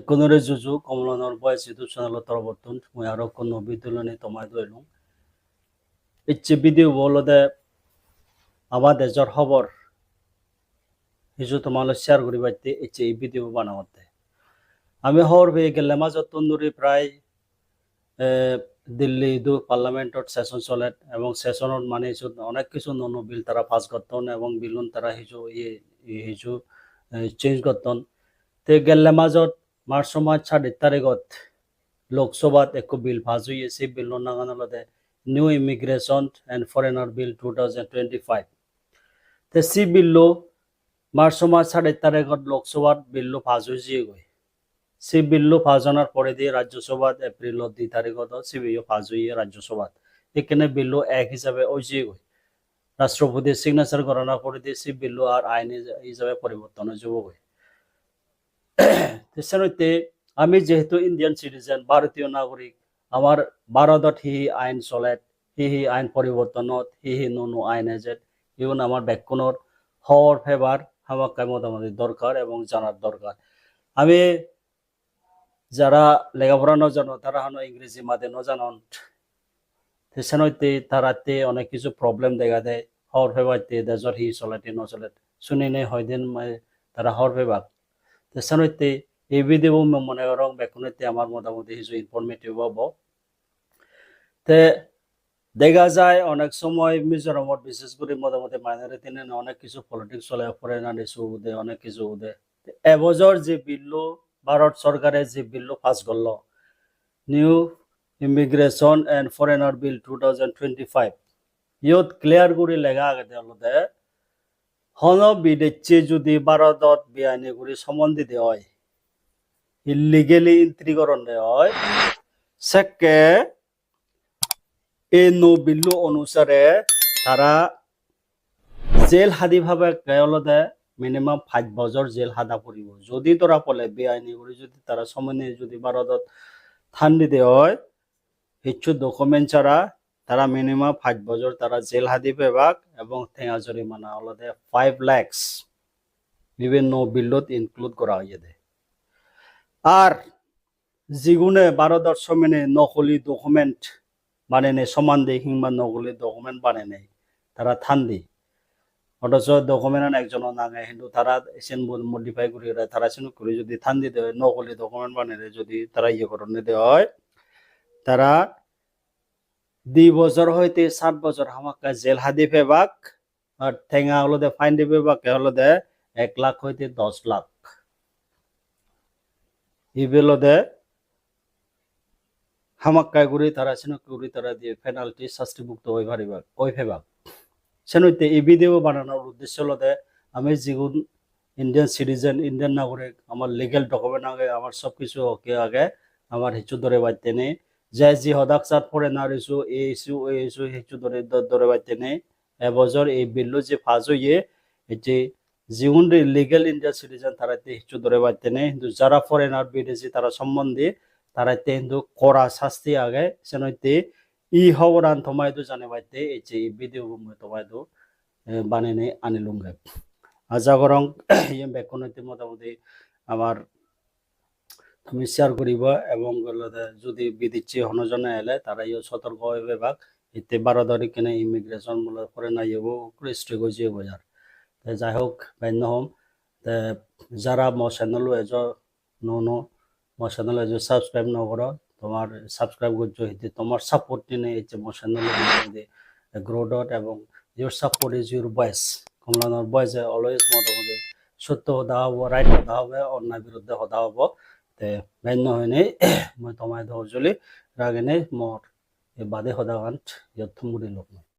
Konore juju komlanor boys YouTube channel torobotun moi aro kono video ni tomai doilung ichi video bolode আমার দেশৰ খবৰ হিজু তোমালৈ share করি বাইতে ইচ্ছে এই ভিডিও বানাওতে আমি হর হয়ে গেলে মাজত তন্দুরি প্রায় দিল্লি দু পার্লামেন্টত সেশন চলে এবং সেশনত মানে অনেক কিছু নন বিল তারা পাস করতন এবং বিলুন তারা হিজু চেঞ্জ করতন তে গেলে মাজত মার্চ মাস 6 তারিখত লোকসভাত এক বিল পাস হয়ে সেই বিল নাগানলতে new immigration and foreigner bill 2025 তে সি বিল্লো মার্চ মাস 6 তারিখত লোকসভাত বিল্লো পাস হয়ে গই সি বিল্লো পাস হওয়ার পরে দিয়ে রাজ্যসভাত এপ্রিল 2 তারিখত সি বিল্লো পাস হয়ে রাজ্যসভাত এখানে বিল্লো এক হিসাবে হয়ে গই রাষ্ট্রপতির সিগনেচার করানোর পরে দিয়ে সি বিল্লো আর আইন হিসাবে পরিবর্তন হয়ে গই তেসনতে আমি যেহেতু ইন্ডিয়ান সিটিজেন ভারতীয় নাগরিক আমার ভারতত হি আইন চলে হি আইন পরিবর্তনত হি ননু আইন এজেট ইউন আমার ব্যাকরণর হওয়ার ফেভার আমাকে মোটামুটি দরকার এবং জানার দরকার আমি যারা লেখাপড়া নজানো তারা হানো ইংরেজি মাদে নজানন তেসনতে তারাতে অনেক কিছু প্রবলেম দেখা দেয় হওয়ার ফেভারতে দেশর হি চলাতে নচলে শুনি নেই হয়দিন তারা হওয়ার ফেভার তেসনতে এই ভিডিও মনে করং ব্যাকরণতে আমার মোটামুটি কিছু ইনফরমেটিভ হবো তে দেখা যায় অনেক সময় মিজোরামত বিশেষ করে মোটামুটি মাইনরিটি অনেক কিছু পলিটিক্স চলে ফরেনার ইস্যু উদে অনেক কিছু উদে এবছর যে বিল্লু ভারত সরকারে যে বিল্লু পাস করল new immigration and foreigner bill 2025 ইয়ত ক্লিয়ার করে লেখা আগে হলতে হন বিদেশে যদি ভারতত বেআইনি করে সম্বন্ধিত হয় ইলিগেলি ইন্ত্রিকরণ হয় সেকে এই নো বিল্লু অনুসারে তারা জেল হাদি ভাবে কেয়লতে মিনিমাম 5 বছর জেল হাদা পড়িব যদি তোরা পলে বেআইনি করে যদি তারা সমনে যদি ভারতত থান্দি দে হয় কিছু ডকুমেন্ট ছাড়া তারা মিনিমাম 5 বছর তারা জেল হাদি পেবাক এবং ঠেঙা জরিমানা হলতে 5 লাখ বিভিন্ন বিল্লত ইনক্লুড করা হয়ে দেয় আর যেগুনে ভারতর সমনে নকলি ডকুমেন্ট মানে নেই সমান দিয়ে কিংবা নকলি ডকুমেন্ট বানে নেই তারা থান্দি অথচ ডকুমেন্ট একজন নাঙে কিন্তু তারা এসেন মডিফাই করে তারা সেন করে যদি থান্দি দেয় নকলি ডকুমেন্ট বানিয়ে যদি তারা করণে দেওয়া হয় তারা 2 বছর হইতে 7 বছর আমাকে জেল হাদি পেবাক আর ঠেঙা হলদে ফাইন দিবে বা কে হলদে 1 লাখ হইতে 10 লাখ ইবেলদে হামাক্কায় গুড়ি তারা সেনক গুড়ি তারা দিয়ে পেনাল্টি শাস্তিমুক্ত হয়ে পারিবা ওই ফেবাক সেনইতে এই ভিডিও বানানোর উদ্দেশ্য হলতে আমি যেগুন ইন্ডিয়ান সিটিজেন ইন্ডিয়ান নাগরিক আমার লিগেল ডকুমেন্ট আগে আমার সবকিছু ওকে আগে আমার হিচু ধরে বাইতে নেই যে জি হদাকসার পরে না ইস্যু এই ইস্যু ওই ইস্যু হিচু ধরে বাইতে নেই এবছর এই বিল্লু যে ফাজ হইয়ে এটি যেগুন লিগেল ইন্ডিয়ান সিটিজেন তারাতে হিচু ধরে বাইতে নেই কিন্তু যারা ফরেনার বিদেশি তারা সম্বন্ধে তারাতে কিন্তু কড়া শাস্তি আগে সেনইতে ই হবরান তোমায়তো জানে বাইতে এই যে ভিডিও তোমায়তো বানিয়ে আনিলুঙ্গে আশা করং ইয়ে বেকনতে মোটামুটি আমার তুমি শেয়ার করিব এবং যদি বিদেশি হনজনে এলে তারা ইয়ে সতর্ক হইবে বাক এতে 12 তারিখ কেনে ইমিগ্রেশন মূল করে না ইয়েবো স্ট্রিক হয়ে বোঝার যাই হোক বান্য হম যারা মো চ্যানেল এজ নো মো চ্যানেল এজ সাবস্ক্রাইব ন করো তোমার সাবস্ক্রাইব করছো হিতে তোমার সাপোর্ট নিয়ে এই মো চ্যানেল গ্রো ডট এবং your support is your voice কমলানোর ভয়েস অলওয়েজ মোটামুটি সত্য হতা হব রাইট হতা হবে অন্যায় বিরুদ্ধে হতা হব তে বান্য হয়নি মই তোমায় ধৈর্যলি রাগেনে মোর বাদে হদাগান যথমুড়ি লোক